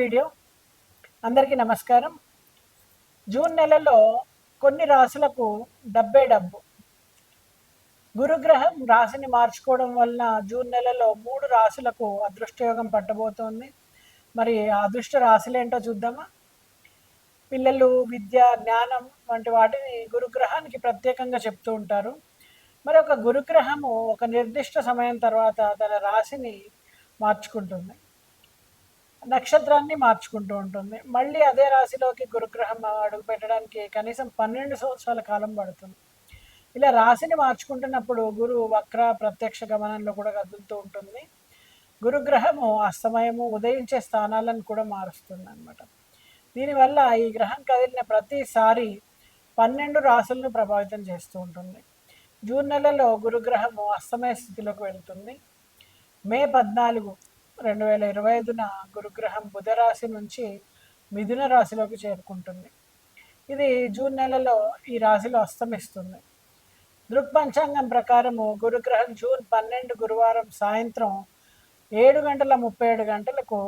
Video అందరికీ నమస్కారం. June నెలలో కొన్ని రాశులకు డబ్బే డబ్బు. గురుగ్రహం రాశిని మార్చుకోవడం వలన జూన్ నెలలో 3 రాశులకు అదృష్టయోగం పట్టబోతోంది. మరి ఆ అదృష్ట రాశులేంటో చూద్దామా? పిల్లలు, విద్య, జ్ఞానం వంటి వాటిని గురుగ్రహానికి ప్రత్యేకంగా చెప్తూ ఉంటారు. మరి ఒక గురుగ్రహము ఒక నిర్దిష్ట సమయం తర్వాత తన రాశిని మార్చుకుంటుంది. నక్షత్రాన్ని మార్చుకుంటూ ఉంటుంది. మళ్ళీ అదే రాశిలోకి గురుగ్రహం అడుగు పెట్టడానికి కనీసం 12 సంవత్సరాల కాలం పడుతుంది. ఇలా రాశిని మార్చుకుంటున్నప్పుడు గురువు వక్ర ప్రత్యక్ష గమనంలో కూడా కదులుతూ ఉంటుంది. గురుగ్రహము అస్తమయము ఉదయించే స్థానాలను కూడా మారుస్తుంది అనమాట. దీనివల్ల ఈ గ్రహం కదిలిన ప్రతిసారి 12 రాశులను ప్రభావితం చేస్తూ ఉంటుంది. జూన్ నెలలో గురుగ్రహము అస్తమయ స్థితిలోకి వెళ్తుంది. మే 14, 2025న గురుగ్రహం బుధరాశి నుంచి మిథున రాశిలోకి చేరుకుంటుంది. ఇది జూన్ నెలలో ఈ రాశిలో అస్తమిస్తుంది. దృక్పంచాంగం ప్రకారము గురుగ్రహం జూన్ 12 గురువారం సాయంత్రం 7:37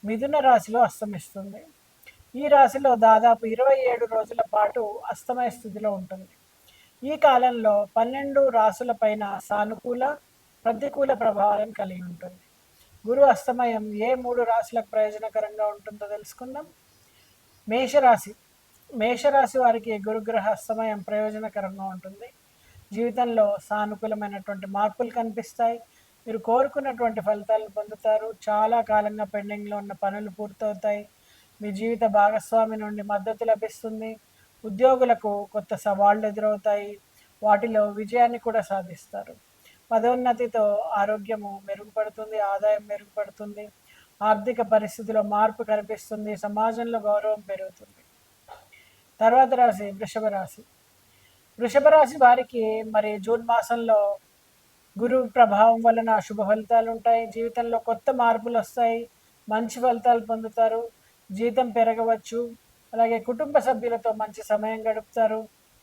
మిథున రాశిలో అస్తమిస్తుంది. ఈ రాశిలో దాదాపు 27 రోజుల పాటు అస్తమయ స్థితిలో ఉంటుంది. ఈ కాలంలో 12 రాశుల పైన సానుకూల ప్రతికూల ప్రభావాలను కలిగి ఉంటుంది. గురు అస్తమయం ఏ 3 రాశులకు ప్రయోజనకరంగా ఉంటుందో తెలుసుకుందాం. మేషరాశి వారికి గురుగ్రహ అస్తమయం ప్రయోజనకరంగా ఉంటుంది. జీవితంలో సానుకూలమైనటువంటి మార్పులు కనిపిస్తాయి. మీరు కోరుకున్నటువంటి ఫలితాలను పొందుతారు. చాలా కాలంగా పెండింగ్లో ఉన్న పనులు పూర్తవుతాయి. మీ జీవిత భాగస్వామి నుండి మద్దతు లభిస్తుంది. ఉద్యోగులకు కొత్త సవాళ్లు ఎదురవుతాయి. వాటిలో విజయాన్ని కూడా సాధిస్తారు. పదోన్నతితో ఆరోగ్యము మెరుగుపడుతుంది, ఆదాయం మెరుగుపడుతుంది, ఆర్థిక పరిస్థితిలో మార్పు కనిపిస్తుంది, సమాజంలో గౌరవం పెరుగుతుంది. తర్వాత రాశి వృషభ రాశి వారికి మరి జూన్ మాసంలో గురువు ప్రభావం వలన శుభ ఫలితాలు ఉంటాయి. జీవితంలో కొత్త మార్పులు వస్తాయి, మంచి ఫలితాలు పొందుతారు, జీతం పెరగవచ్చు. అలాగే కుటుంబ సభ్యులతో మంచి సమయం గడుపుతారు.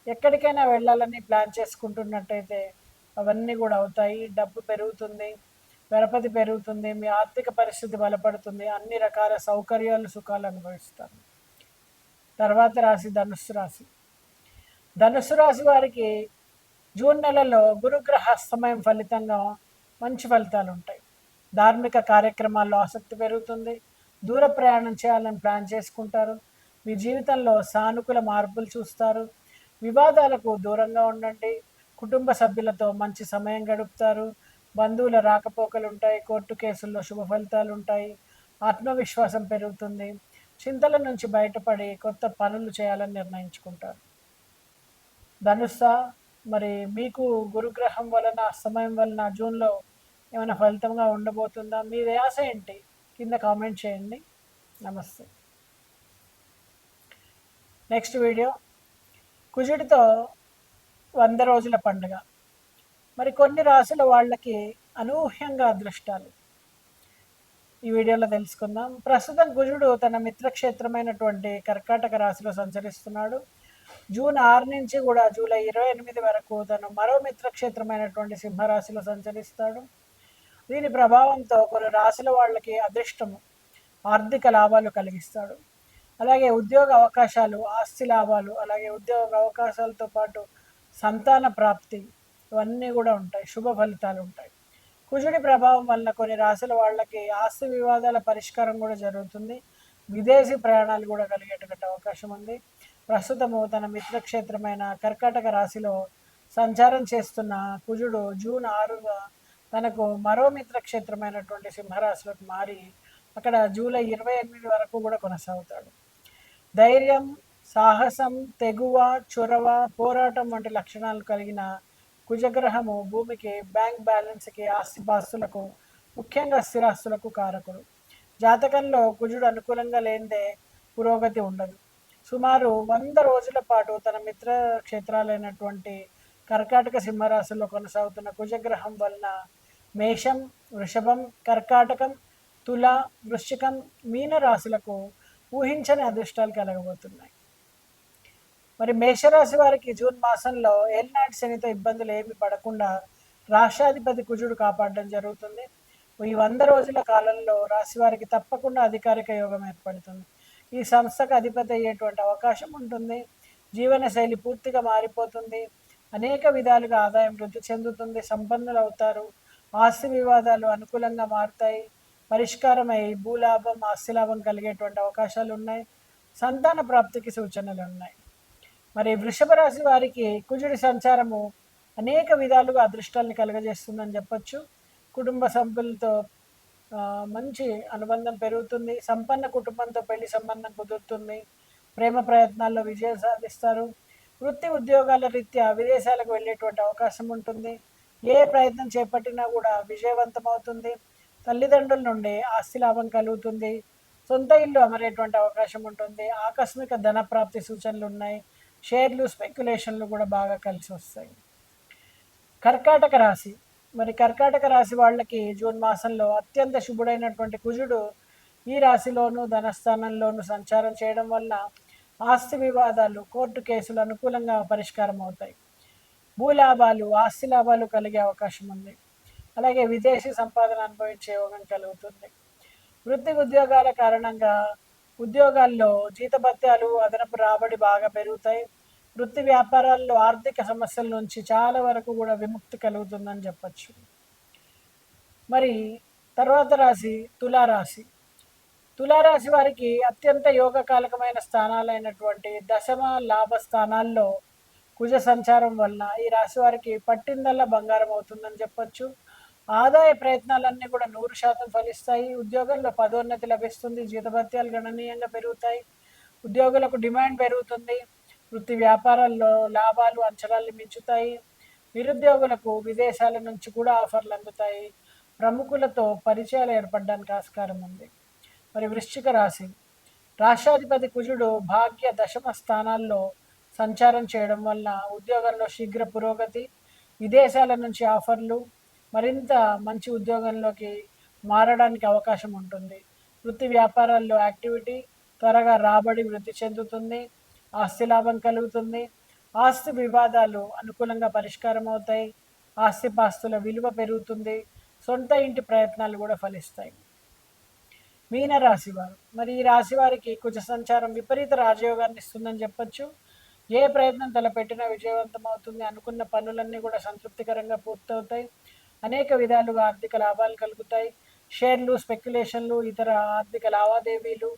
ఎక్కడికైనా వెళ్ళాలని ప్లాన్ చేసుకుంటున్నట్టయితే అవన్నీ కూడా అవుతాయి. డబ్బు పెరుగుతుంది, పరపతి పెరుగుతుంది, మీ ఆర్థిక పరిస్థితి బలపడుతుంది, అన్ని రకాల సౌకర్యాలు సుఖాలు అనుభవిస్తారు. తర్వాత రాశి ధనుస్సు రాశి వారికి జూన్ నెలలో గురుగ్రహ అస్తమయం ఫలితంగా మంచి ఫలితాలు ఉంటాయి. ధార్మిక కార్యక్రమాల్లో ఆసక్తి పెరుగుతుంది, దూర ప్రయాణం చేయాలని ప్లాన్ చేసుకుంటారు. మీ జీవితంలో సానుకూల మార్పులు చూస్తారు. వివాదాలకు దూరంగా ఉండండి. కుటుంబ సభ్యులతో మంచి సమయం గడుపుతారు. బంధువుల రాకపోకలు ఉంటాయి. కోర్టు కేసుల్లో శుభ ఫలితాలు ఉంటాయి. ఆత్మవిశ్వాసం పెరుగుతుంది. చింతల నుంచి బయటపడి కొత్త పనులు చేయాలని నిర్ణయించుకుంటారు. ధనుస్సా, మరి మీకు గురుగ్రహం వలన అస్తమయం వలన జూన్లో ఏమైనా ఫలితంగా ఉండబోతుందా? మీ ఆశ ఏంటి? కింద కామెంట్ చేయండి. నమస్తే. నెక్స్ట్ వీడియో కుజుడితో 100 రోజుల పండుగ. మరి కొన్ని రాశుల వాళ్ళకి అనూహ్యంగా అదృష్టాలు ఈ వీడియోలో తెలుసుకుందాం. ప్రస్తుతం కుజుడు తన మిత్రక్షేత్రమైనటువంటి కర్కాటక రాశిలో సంచరిస్తున్నాడు. జూన్ 6 నుంచి కూడా జూలై 28 వరకు తను మరో మిత్రక్షేత్రమైనటువంటి సింహరాశిలో సంచరిస్తాడు. దీని ప్రభావంతో కొన్ని రాశుల వాళ్ళకి అదృష్టము, ఆర్థిక లాభాలు కలిగిస్తాడు. అలాగే ఉద్యోగ అవకాశాలు, ఆస్తి లాభాలు, అలాగే ఉద్యోగ అవకాశాలతో పాటు సంతాన ప్రాప్తి ఇవన్నీ కూడా ఉంటాయి. శుభ ఫలితాలు ఉంటాయి. కుజుడి ప్రభావం వలన కొన్ని రాశుల వాళ్ళకి ఆస్తి వివాదాల పరిష్కారం కూడా జరుగుతుంది. విదేశీ ప్రయాణాలు కూడా కలిగేటువంటి అవకాశం ఉంది. ప్రస్తుతము తన మిత్రక్షేత్రమైన కర్కాటక రాశిలో సంచారం చేస్తున్న కుజుడు జూన్ 6గా తనకు మరో మిత్రక్షేత్రమైనటువంటి సింహరాశిలోకి మారి అక్కడ జూలై 28 వరకు కూడా కొనసాగుతాడు. ధైర్యం, సాహసం, తెగువ, చొరవ, పోరాటం వంటి లక్షణాలు కలిగిన కుజగ్రహము భూమికి, బ్యాంక్ బ్యాలెన్స్కి, ఆస్తిపాస్తులకు, ముఖ్యంగా స్థిరాస్తులకు కారకుడు. జాతకంలో కుజుడు అనుకూలంగా లేనిదే పురోగతి ఉండదు. సుమారు 100 రోజుల పాటు తన మిత్ర క్షేత్రాలైనటువంటి కర్కాటక సింహరాశుల్లో కొనసాగుతున్న కుజగ్రహం వలన మేషం, వృషభం, కర్కాటకం, తుల, వృశ్చికం, మీన రాశులకు ఊహించని అదృష్టాలు కలగబోతున్నాయి. మరి మేషరాశి వారికి జూన్ మాసంలో ఏలినాటి శనితో ఇబ్బందులు ఏమి పడకుండా రాష్ట్రాధిపతి కుజుడు కాపాడడం జరుగుతుంది. ఈ 100 రోజుల కాలంలో రాశివారికి తప్పకుండా అధికారిక యోగం ఏర్పడుతుంది. ఈ సంస్థకు అధిపతి అయ్యేటువంటి అవకాశం ఉంటుంది. జీవనశైలి పూర్తిగా మారిపోతుంది. అనేక విధాలుగా ఆదాయం వృద్ధి చెందుతుంది. సంపన్నులు అవుతారు. ఆస్తి వివాదాలు అనుకూలంగా మారుతాయి. పరిష్కారమై భూలాభం, ఆస్తి లాభం కలిగేటువంటి అవకాశాలు ఉన్నాయి. సంతాన ప్రాప్తికి సూచనలు ఉన్నాయి. మరి వృషభ రాశి వారికి కుజుడి సంచారము అనేక విధాలుగా అదృష్టాన్ని కలుగజేస్తుందని చెప్పొచ్చు. కుటుంబ సభ్యులతో మంచి అనుబంధం పెరుగుతుంది. సంపన్న కుటుంబంతో పెళ్లి సంబంధం కుదురుతుంది. ప్రేమ ప్రయత్నాల్లో విజయం సాధిస్తారు. వృత్తి ఉద్యోగాల రీత్యా విదేశాలకు వెళ్ళేటువంటి అవకాశం ఉంటుంది. ఏ ప్రయత్నం చేపట్టినా కూడా విజయవంతమవుతుంది. తల్లిదండ్రుల నుండి ఆస్తి లాభం కలుగుతుంది. సొంత ఇల్లు అమరేటువంటి అవకాశం ఉంటుంది. ఆకస్మిక ధన ప్రాప్తి సూచనలు ఉన్నాయి. షేర్లు, స్పెక్యులేషన్లు కూడా బాగా కలిసి వస్తాయి. కర్కాటక రాశి. మరి కర్కాటక రాశి వాళ్ళకి జూన్ మాసంలో అత్యంత శుభుడైనటువంటి కుజుడు ఈ రాశిలోను ధనస్థానంలోను సంచారం చేయడం వల్ల ఆస్తి వివాదాలు, కోర్టు కేసులు అనుకూలంగా పరిష్కారం అవుతాయి. భూలాభాలు, ఆస్తి లాభాలు కలిగే అవకాశం ఉంది. అలాగే విదేశీ సంపాదన అనుభవించే యోగం కలుగుతుంది. వృత్తి ఉద్యోగాల కారణంగా ఉద్యోగాల్లో జీతభత్యాలు, అదనపు రాబడి బాగా పెరుగుతాయి. వృత్తి వ్యాపారాల్లో ఆర్థిక సమస్యల నుంచి చాలా వరకు కూడా విముక్తి కలుగుతుందని చెప్పచ్చు. మరి తర్వాత రాశి తులారాశి. తులారాశి వారికి అత్యంత యోగకాలకమైన స్థానాలైనటువంటి దశమ లాభ స్థానాల్లో కుజ సంచారం వలన ఈ రాశి వారికి పట్టిందల్లా బంగారం అవుతుందని చెప్పొచ్చు. ఆదాయ ప్రయత్నాలన్నీ కూడా 100% ఫలిస్తాయి. ఉద్యోగంలో పదోన్నతి లభిస్తుంది. జీతభత్యాలు గణనీయంగా పెరుగుతాయి. ఉద్యోగులకు డిమాండ్ పెరుగుతుంది. వృత్తి వ్యాపారాల్లో లాభాలు అంచనాలు మించుతాయి. నిరుద్యోగులకు విదేశాల నుంచి కూడా ఆఫర్లు అందుతాయి. ప్రముఖులతో పరిచయాలు ఏర్పడడానికి ఆస్కారం ఉంది. మరి వృశ్చిక రాశి. రాష్ట్రాధిపతి కుజుడు భాగ్య దశమ స్థానాల్లో సంచారం చేయడం వల్ల ఉద్యోగంలో శీఘ్ర పురోగతి, విదేశాల నుంచి ఆఫర్లు, మరింత మంచి ఉద్యోగంలోకి మారడానికి అవకాశం ఉంటుంది. వృత్తి వ్యాపారాల్లో యాక్టివిటీ, త్వరగా రాబడి వృద్ధి చెందుతుంది. ఆస్తి లాభం కలుగుతుంది. ఆస్తి వివాదాలు అనుకూలంగా పరిష్కారం అవుతాయి. ఆస్తిపాస్తుల విలువ పెరుగుతుంది. సొంత ఇంటి ప్రయత్నాలు కూడా ఫలిస్తాయి. మీనరాశి వారు. మరి ఈ రాశి వారికి కుజ సంచారం విపరీత రాజయోగాన్ని ఇస్తుందని చెప్పొచ్చు. ఏ ప్రయత్నం తలపెట్టినా విజయవంతం అవుతుంది. అనుకున్న పనులన్నీ కూడా సంతృప్తికరంగా పూర్తవుతాయి. అనేక విధాలుగా ఆర్థిక లాభాలు కలుగుతాయి. షేర్లు, స్పెక్యులేషన్లు, ఇతర ఆర్థిక లావాదేవీలు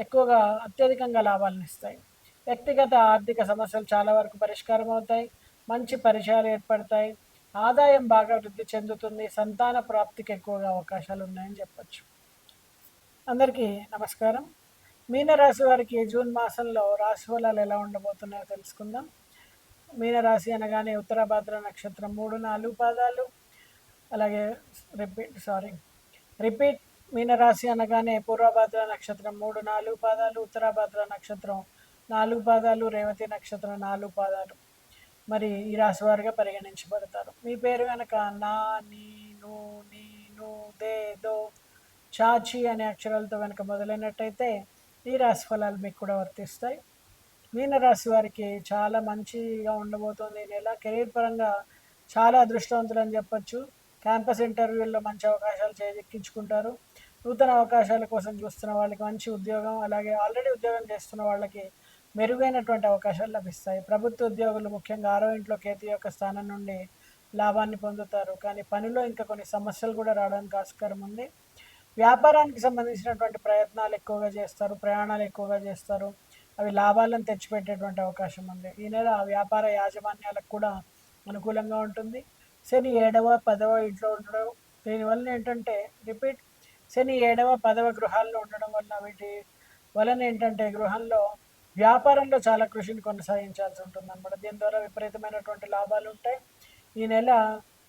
ఎక్కువగా అత్యధికంగా లాభాలను ఇస్తాయి. వ్యక్తిగత ఆర్థిక సమస్యలు చాలా వరకు పరిష్కారం అవుతాయి. మంచి పరిచయాలు ఏర్పడతాయి. ఆదాయం బాగా వృద్ధి చెందుతుంది. సంతాన ప్రాప్తికి ఎక్కువగా అవకాశాలు ఉన్నాయని చెప్పచ్చు. అందరికీ నమస్కారం. మీనరాశి వారికి జూన్ మాసంలో రాశి ఫలాలు ఎలా ఉండబోతున్నాయో తెలుసుకుందాం. మీనరాశి అనగానే ఉత్తరాభాద్ర నక్షత్రం 3-4 పాదాలు, అలాగే రిపీట్ మీనరాశి అనగానే పూర్వభాద్ర నక్షత్రం 3-4 పాదాలు, ఉత్తరాభాద్ర నక్షత్రం 4 పాదాలు, రేవతి నక్షత్రం 4 పాదాలు మరి ఈ రాశి వారిగా పరిగణించబడతారు. మీ పేరు కనుక నా, నీ, ను, నీ, ను, దే, దో, చాచి అనే అక్షరాలతో కనుక మొదలైనట్టయితే ఈ రాశి ఫలాలు మీకు కూడా వర్తిస్తాయి. మీనరాశి వారికి చాలా మంచిగా ఉండబోతుంది. ఈ నెల కెరీర్ పరంగా చాలా అదృష్టవంతులు అని చెప్పచ్చు. క్యాంపస్ ఇంటర్వ్యూల్లో మంచి అవకాశాలు చేజిక్కించుకుంటారు. నూతన అవకాశాల కోసం చూస్తున్న వాళ్ళకి మంచి ఉద్యోగం, అలాగే ఆల్రెడీ ఉద్యోగం చేస్తున్న వాళ్ళకి మెరుగైనటువంటి అవకాశాలు లభిస్తాయి. ప్రభుత్వ ఉద్యోగులు ముఖ్యంగా 6వ ఇంట్లో కేతు యొక్క స్థానం నుండి లాభాన్ని పొందుతారు. కానీ పనిలో ఇంకా కొన్ని సమస్యలు కూడా రావడానికి ఆస్కారం ఉంది. వ్యాపారానికి సంబంధించినటువంటి ప్రయత్నాలు ఎక్కువగా చేస్తారు. ప్రయాణాలు ఎక్కువగా చేస్తారు. అవి లాభాలను తెచ్చిపెట్టేటువంటి అవకాశం ఉంది. ఈ నెల వ్యాపార యాజమాన్యాలకు కూడా అనుకూలంగా ఉంటుంది. శని 7వ, 10వ ఇంట్లో ఉండడం, దీనివల్ల ఏంటంటే శని 7వ, 10వ గృహాల్లో ఉండడం వల్ల వీటి వలన ఏంటంటే గృహంలో వ్యాపారంలో చాలా కృషిని కొనసాగించాల్సి ఉంటుంది అన్నమాట. దీని ద్వారా విపరీతమైనటువంటి లాభాలు ఉంటాయి. ఈ నెల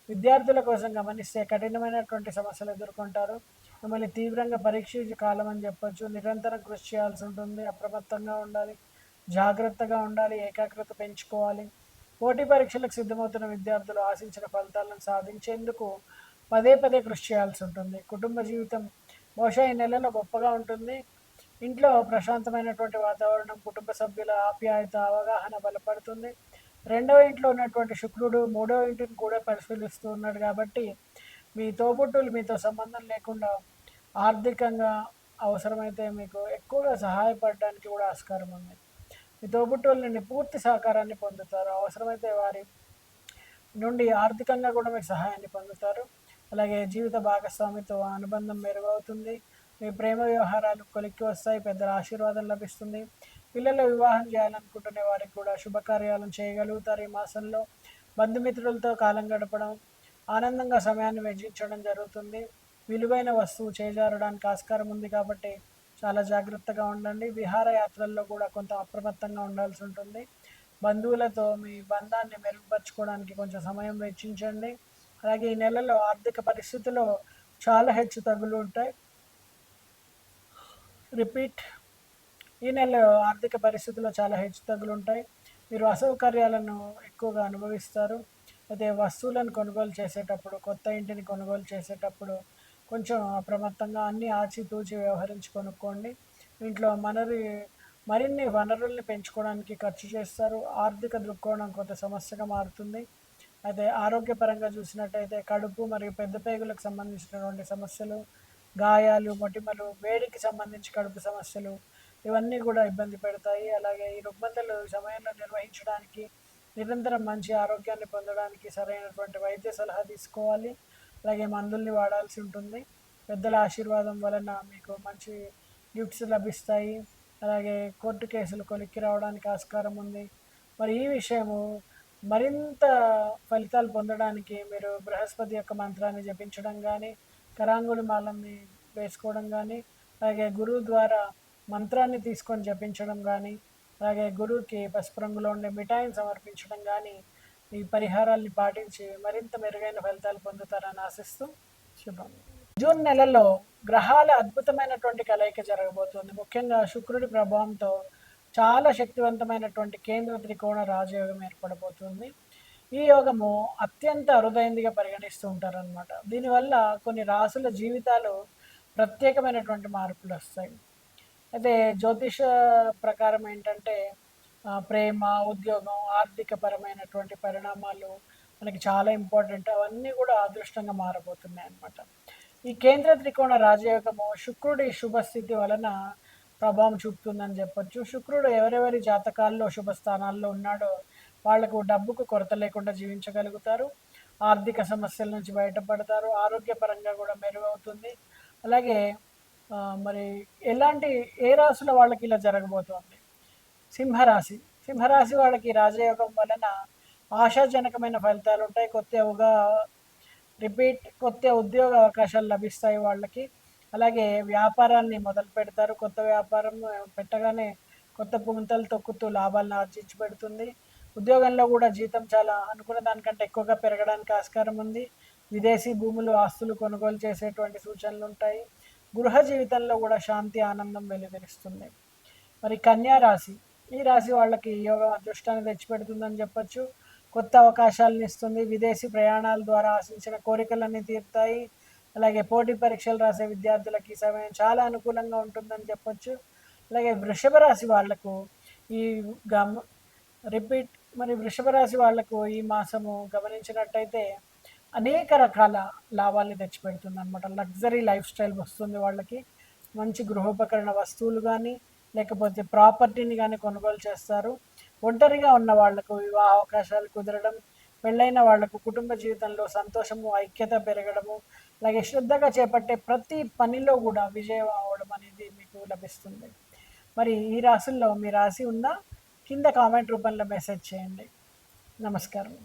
విద్యార్థుల కోసం గమనిస్తే కఠినమైనటువంటి సమస్యలు ఎదుర్కొంటారు. మిమ్మల్ని తీవ్రంగా పరీక్షించే కాలం అని చెప్పొచ్చు. నిరంతరం కృషి చేయాల్సి ఉంటుంది. అప్రమత్తంగా ఉండాలి, జాగ్రత్తగా ఉండాలి, ఏకాగ్రత పెంచుకోవాలి. పోటీ పరీక్షలకు సిద్ధమవుతున్న విద్యార్థులు ఆశించిన ఫలితాలను సాధించేందుకు పదే కృషి చేయాల్సి ఉంటుంది. కుటుంబ జీవితం బహుశా ఈ నెలలో గొప్పగా ఉంటుంది. ఇంట్లో ప్రశాంతమైనటువంటి వాతావరణం, కుటుంబ సభ్యుల ఆప్యాయత, అవగాహన బలపడుతుంది. 2వ ఇంట్లో ఉన్నటువంటి శుక్రుడు 3వ ఇంటిని కూడా పరిశీలిస్తూ ఉన్నాడు కాబట్టి మీ తోబుట్టువులు మీతో సంబంధం లేకుండా ఆర్థికంగా అవసరమైతే మీకు ఎక్కువగా సహాయపడడానికి కూడా ఆస్కారం ఉంది. మీ తోబుట్టువుల నుండి పూర్తి సహకారాన్ని పొందుతారు. అవసరమైతే వారి నుండి ఆర్థికంగా కూడా మీరు సహాయాన్ని పొందుతారు. అలాగే జీవిత భాగస్వామితో అనుబంధం మెరుగవుతుంది. మీ ప్రేమ వ్యవహారాలు కొలిక్కి వస్తాయి. పెద్దల ఆశీర్వాదం లభిస్తుంది. పిల్లల వివాహం చేయాలనుకుంటునే వారికి కూడా శుభకార్యాలను చేయగలుగుతారు. ఈ మాసంలో బంధుమిత్రులతో కాలం గడపడం, ఆనందంగా సమయాన్ని వెచ్చించడం జరుగుతుంది. విలువైన వస్తువు చేజారడానికి ఆస్కారం ఉంది కాబట్టి చాలా జాగ్రత్తగా ఉండండి. విహారయాత్రల్లో కూడా కొంత అప్రమత్తంగా ఉండాల్సి ఉంటుంది. బంధువులతో మీ బంధాన్ని మెరుగుపరచుకోవడానికి కొంచెం సమయం వెచ్చించండి. అలాగే ఈ నెలలో ఆర్థిక పరిస్థితుల్లో చాలా హెచ్చు తగ్గులు ఉంటాయి. రిపీట్, ఈ నెలలో ఆర్థిక పరిస్థితుల్లో చాలా హెచ్చు తగ్గులు ఉంటాయి. మీరు అసౌకర్యాలను ఎక్కువగా అనుభవిస్తారు. అయితే వస్తువులను కొనుగోలు చేసేటప్పుడు, కొత్త ఇంటిని కొనుగోలు చేసేటప్పుడు కొంచెం అప్రమత్తంగా అన్నీ ఆచితూచి వ్యవహరించి కొనుక్కోండి. ఇంట్లో మరిన్ని వనరుల్ని పెంచుకోవడానికి ఖర్చు చేస్తారు. ఆర్థిక దృక్కోణం కొంత సమస్యగా మారుతుంది. అయితే ఆరోగ్యపరంగా చూసినట్టయితే కడుపు మరియు పెద్ద పేగులకు సంబంధించినటువంటి సమస్యలు, గాయాలు, మొటిమలు, వేడికి సంబంధించి కడుపు సమస్యలు ఇవన్నీ కూడా ఇబ్బంది పెడతాయి. అలాగే ఈ రుగ్మతలు సమయంలో నిర్వహించడానికి, నిరంతరం మంచి ఆరోగ్యాన్ని పొందడానికి సరైనటువంటి వైద్య సలహా తీసుకోవాలి. అలాగే మందుల్ని వాడాల్సి ఉంటుంది. పెద్దల ఆశీర్వాదం వలన మీకు మంచి గిఫ్ట్స్ లభిస్తాయి. అలాగే కోర్టు కేసులు కొలిక్కి రావడానికి ఆస్కారం ఉంది. మరి ఈ విషయము మరింత ఫలితాలు పొందడానికి మీరు బృహస్పతి యొక్క మంత్రాన్ని జపించడం కానీ, కరాంగులి మాలని వేసుకోవడం కానీ, అలాగే గురువు ద్వారా మంత్రాన్ని తీసుకొని జపించడం కానీ, అలాగే గురువుకి పసుపు రంగులో ఉండే మిఠాయిని సమర్పించడం కానీ ఈ పరిహారాల్ని పాటించి మరింత మెరుగైన ఫలితాలు పొందుతారని ఆశిస్తూ శుభం. జూన్ నెలలో గ్రహాల అద్భుతమైనటువంటి కలయిక జరగబోతుంది. ముఖ్యంగా శుక్రుడి ప్రభావంతో చాలా శక్తివంతమైనటువంటి కేంద్ర త్రికోణ రాజయోగం ఏర్పడబోతుంది. ఈ యోగము అత్యంత అరుదైందిగా పరిగణిస్తూ ఉంటారనమాట. దీనివల్ల కొన్ని రాసుల జీవితాలు ప్రత్యేకమైనటువంటి మార్పులు వస్తాయి. అయితే జ్యోతిష ప్రకారం ఏంటంటే ప్రేమ, ఉద్యోగం, ఆర్థిక పరమైనటువంటి పరిణామాలు మనకి చాలా ఇంపార్టెంట్. అవన్నీ కూడా అదృష్టంగా మారబోతున్నాయి అన్నమాట. ఈ కేంద్ర త్రికోణ రాజయోగము శుక్రుడి శుభస్థితి వలన ప్రభావం చూపుతుందని చెప్పొచ్చు. శుక్రుడు ఎవరెవరి జాతకాల్లో శుభస్థానాల్లో ఉన్నాడో వాళ్లకు డబ్బుకు కొరత లేకుండా జీవించగలుగుతారు. ఆర్థిక సమస్యల నుంచి బయటపడతారు. ఆరోగ్యపరంగా కూడా మెరుగవుతుంది. అలాగే మరి ఏ రాశుల వాళ్ళకి ఇలా జరగబోతోంది? సింహరాశి. సింహరాశి వాళ్ళకి రాజయోగం వలన ఆశాజనకమైన ఫలితాలు ఉంటాయి. కొత్త ఉద్యోగ అవకాశాలు లభిస్తాయి వాళ్ళకి. అలాగే వ్యాపారాన్ని మొదలు పెడతారు. కొత్త వ్యాపారం పెట్టగానే కొత్త పుంతలు తొక్కుతూ లాభాలను ఆర్జించి పెడుతుంది. ఉద్యోగంలో కూడా జీతం చాలా అనుకున్న దానికంటే ఎక్కువగా పెరగడానికి ఆస్కారం ఉంది. విదేశీ భూములు, ఆస్తులు కొనుగోలు చేసేటువంటి సూచనలు ఉంటాయి. గృహ జీవితంలో కూడా శాంతి, ఆనందం వెలువరిస్తుంది. మరి కన్యా రాశి. ఈ రాశి వాళ్ళకి యోగం అదృష్టాన్ని తెచ్చిపెడుతుందని చెప్పొచ్చు. కొత్త అవకాశాలను ఇస్తుంది. విదేశీ ప్రయాణాల ద్వారా ఆశించిన కోరికలన్నీ తీరుతాయి. అలాగే పోటీ పరీక్షలు రాసే విద్యార్థులకి సమయం చాలా అనుకూలంగా ఉంటుందని చెప్పొచ్చు. అలాగే వృషభ రాశి వాళ్లకు వృషభ రాశి వాళ్లకు ఈ మాసము గమనించినట్టయితే అనేక రకాల లాభాలని తెచ్చిపెడుతుంది అనమాట. లగ్జరీ లైఫ్ స్టైల్ వస్తుంది వాళ్ళకి. మంచి గృహోపకరణ వస్తువులు కానీ లేకపోతే ప్రాపర్టీని కానీ కొనుగోలు చేస్తారు. ఒంటరిగా ఉన్న వాళ్లకు వివాహ అవకాశాలు కుదరడం, పెళ్ళైన వాళ్లకు కుటుంబ జీవితంలో సంతోషము, ఐక్యత పెరగడము, అలాగే శ్రద్ధగా చేపట్టే ప్రతి పనిలో కూడా విజయం అవడం అనేది మీకు లభిస్తుంది. మరి ఈ రాశుల్లో మీ రాశి ఉందా? కింద కామెంట్ రూపంలో మెసేజ్ చేయండి. నమస్కారం.